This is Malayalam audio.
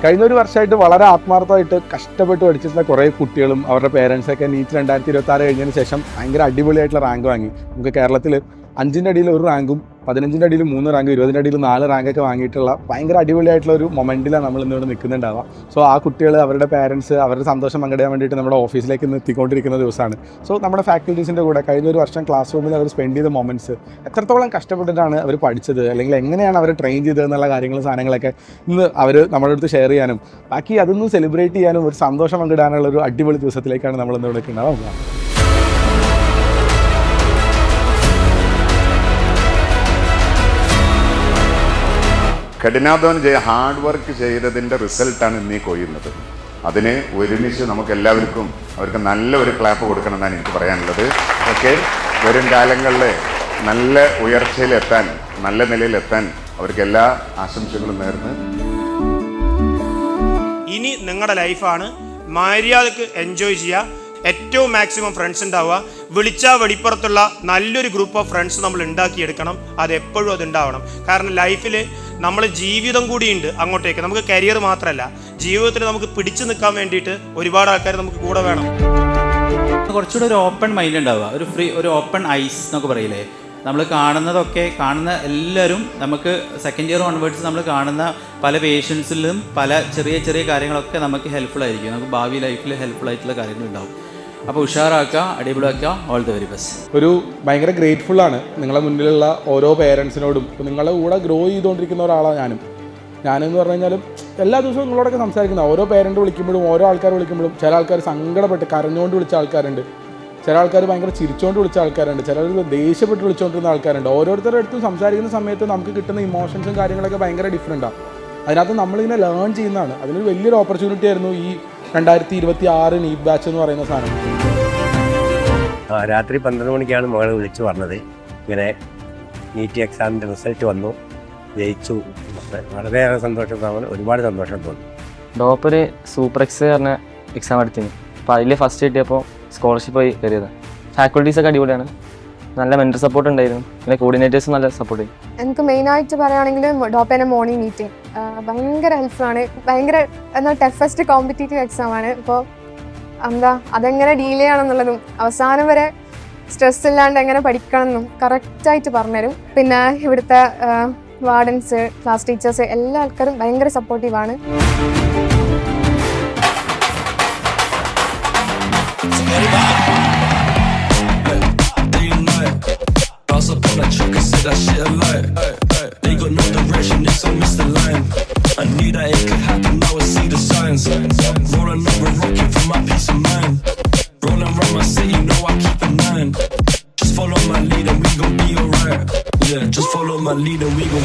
കഴിഞ്ഞ ഒരു വർഷമായിട്ട് വളരെ ആത്മാർത്ഥമായിട്ട് കഷ്ടപ്പെട്ട് പഠിച്ചിരുന്ന കുറേ കുട്ടികളും അവരുടെ പേരൻസൊക്കെ നീറ്റ് 2026 കഴിഞ്ഞതിന് ശേഷം ഭയങ്കര അടിപൊളിയായിട്ടുള്ള റാങ്ക് വാങ്ങി. നമുക്ക് കേരളത്തിൽ 5ൻ്റെ അടിയിൽ 1 റാങ്കും 15ൻ്റെ അടിയിൽ 3 റാങ്കും 20ൻ്റെ അടിയിൽ 4 റാങ്കൊക്കെ വാങ്ങിയിട്ടുള്ള ഭയങ്കര അടിപൊളിയായിട്ടുള്ള ഒരു മൊമെൻറ്റിലാണ് നമ്മൾ ഇന്നിവിടെ നിൽക്കുന്നുണ്ടാവുക. സോ ആ കുട്ടികൾ അവരുടെ പേരൻസ് അവരുടെ സന്തോഷം പങ്കിടാൻ വേണ്ടിയിട്ട് നമ്മുടെ ഓഫീസിലേക്ക് ഇന്ന് എത്തിക്കൊണ്ടിരിക്കുന്ന ദിവസമാണ്. സോ നമ്മുടെ ഫാക്കൽറ്റീസിൻ്റെ കൂടെ കഴിഞ്ഞ ഒരു വർഷം ക്ലാസ് റൂമിൽ അവർ സ്പെൻഡ് ചെയ്ത മൊമെൻറ്റ്സ്, എത്രത്തോളം കഷ്ടപ്പെട്ടിട്ടാണ് അവർ പഠിച്ചത്, അല്ലെങ്കിൽ എങ്ങനെയാണ് അവർ ട്രെയിൻ ചെയ്തത് എന്നുള്ള കാര്യങ്ങളും സാധനങ്ങളൊക്കെ ഇന്ന് അവർ നമ്മുടെ അടുത്ത് ഷെയർ ചെയ്യാനും ബാക്കി അതൊന്ന് സെലിബ്രേറ്റ് ചെയ്യാനും ഒരു സന്തോഷം പങ്കിടാനുള്ള ഒരു അടിപൊളി ദിവസത്തിലേക്കാണ് നമ്മൾ ഇന്ന് ഇവിടെ ഉണ്ടാവുക. കഠിനാധ്വാനം ഹാർഡ് വർക്ക് ചെയ്തതിൻ്റെ റിസൾട്ടാണ് ഇന്നീ കൊയ്യുന്നത്. അതിന് ഒരുമിച്ച് നമുക്ക് എല്ലാവർക്കും അവർക്ക് നല്ല ഒരു ക്ലാപ്പ് കൊടുക്കണം എന്നാണ് എനിക്ക് പറയാനുള്ളത്. ഓക്കെ, വരും കാലങ്ങളിൽ നല്ല ഉയർച്ചയിലെത്താൻ, നല്ല നിലയിലെത്താൻ അവർക്ക് എല്ലാ ആശംസകളും നേർന്ന്. ഇനി നിങ്ങളുടെ ലൈഫാണ്, മര്യാദക്ക് എൻജോയ് ചെയ്യുക. ഏറ്റവും മാക്സിമം ഫ്രണ്ട്സ് ഉണ്ടാവുക. വിളിച്ചാൽ വെളിപ്പുറത്തുള്ള നല്ലൊരു ഗ്രൂപ്പ് ഓഫ് ഫ്രണ്ട്സ് നമ്മൾ ഉണ്ടാക്കിയെടുക്കണം. അതെപ്പോഴും അതുണ്ടാവണം. കാരണം ലൈഫിൽ നമ്മൾ ജീവിതം കൂടിയുണ്ട് അങ്ങോട്ടേക്ക്. നമുക്ക് കരിയർ മാത്രമല്ല, ജീവിതത്തിൽ നമുക്ക് പിടിച്ചു നിൽക്കാൻ വേണ്ടിയിട്ട് ഒരുപാട് ആൾക്കാർ നമുക്ക് കൂടെ വേണം. കുറച്ചുകൂടെ ഒരു ഓപ്പൺ മൈൻഡ് ഉണ്ടാവുക, ഒരു ഓപ്പൺ ഐസ് എന്നൊക്കെ പറയില്ലേ. നമ്മൾ കാണുന്ന എല്ലാവരും നമുക്ക് സെക്കൻഡ് ഇയർ ഓൺവേർഡ്സ് നമ്മൾ കാണുന്ന പല പേഷ്യൻസിലും പല ചെറിയ ചെറിയ കാര്യങ്ങളൊക്കെ നമുക്ക് ഹെൽപ്ഫുൾ ആയിരിക്കും. നമുക്ക് ഭാവി ലൈഫിൽ ഹെൽപ്ഫുൾ ആയിട്ടുള്ള കാര്യങ്ങളുണ്ടാവും. അപ്പോൾ ഉഷാറാക്കുക, അടിപൊളിയാക്കുക. All the very best. ഒരു ഭയങ്കര ഗ്രേറ്റ്ഫുള്ളാണ് നിങ്ങളുടെ മുന്നിലുള്ള ഓരോ പേരൻസിനോടും. ഇപ്പോൾ നിങ്ങളുടെ കൂടെ ഗ്രോ ചെയ്തുകൊണ്ടിരിക്കുന്ന ഒരാളാണ് ഞാനെന്ന് പറഞ്ഞു കഴിഞ്ഞാലും എല്ലാ ദിവസവും നിങ്ങളോടൊക്കെ സംസാരിക്കുന്ന ഓരോ പേരൻറ്റ് വിളിക്കുമ്പോഴും ഓരോ ആൾക്കാർ വിളിക്കുമ്പോഴും ചില ആൾക്കാർ സങ്കടപ്പെട്ട് കരഞ്ഞുകൊണ്ട് വിളിച്ച ആൾക്കാരുണ്ട്, ചില ആൾക്കാർ ഭയങ്കര ചിരിച്ചുകൊണ്ട് വിളിച്ച ആൾക്കാരുണ്ട്, ചിലർ ദേഷ്യപ്പെട്ട് വിളിച്ചുകൊണ്ടിരുന്ന ആൾക്കാരുണ്ട്. ഓരോരുത്തരുടെ അടുത്തും സംസാരിക്കുന്ന സമയത്ത് നമുക്ക് കിട്ടുന്ന ഇമോഷൻസും കാര്യങ്ങളൊക്കെ ഭയങ്കര ഡിഫറെൻറ്റാണ്. അതിനകത്ത് നമ്മളിങ്ങനെ ലേൺ ചെയ്യുന്നതാണ്. അതിനൊരു വലിയൊരു ഓപ്പർച്യൂണിറ്റി ആയിരുന്നു ഈ 2026 നീറ്റ് ബാച്ച് എന്ന് പറയുന്ന സാധനം. രാത്രി 12 മണിക്കാണ് മകൾ വിളിച്ചു പറഞ്ഞത്, ഇങ്ങനെ നീറ്റ് എക്സാമിൻ്റെ റിസൾട്ട് വന്നു, ജയിച്ചു. വളരെയേറെ സന്തോഷം തോന്നി, ഒരുപാട് സന്തോഷം തോന്നി. ഡോപ്പര് സൂപ്പർ എക്സ് പറഞ്ഞ എക്സാം എടുത്തിന്. അപ്പോൾ അതിൽ ഫസ്റ്റ് കിട്ടിയപ്പോൾ സ്കോളർഷിപ്പ് ആയി കയറിയതാണ്. ഫാക്കൽറ്റീസൊക്കെ അടിപൊളിയാണ്, നല്ല മെൻറ്റർ സപ്പോർട്ട് ഉണ്ടായിരുന്നു, പിന്നെ കോർഡിനേറ്റേഴ്സ് നല്ല സപ്പോർട്ട് ചെയ്യും. എനിക്ക് മെയിനായിട്ട് പറയുകയാണെങ്കിൽ ഡോപ്പേൻ്റെ മോർണിംഗ് മീറ്റിംഗ് ഭയങ്കര ഹെൽപ്ഫുള്ളാണ്. ഭയങ്കര ടഫസ്റ്റ് കോമ്പറ്റീറ്റീവ് എക്സാമാണ്. അപ്പോൾ അതെങ്ങനെ ഡീൽ ചെയ്യണമെന്നുള്ളതും അവസാനം വരെ സ്ട്രെസ് ഇല്ലാണ്ട് എങ്ങനെ പഠിക്കണം എന്നും കറക്റ്റായിട്ട് പറഞ്ഞുതരും. പിന്നെ ഇവിടുത്തെ വാർഡൻസ്, ക്ലാസ് ടീച്ചേഴ്സ് എല്ലാ ആൾക്കാരും ഭയങ്കര സപ്പോർട്ടീവാണ്. They got no direction, it's on Mr. Line. I knew that it could happen, now I see the signs. Rolling up a rocket for my peace of mind. Rolling around my city, know I keep a 9. Just follow my lead and we gon' be alright. Yeah, just follow my lead and we gon'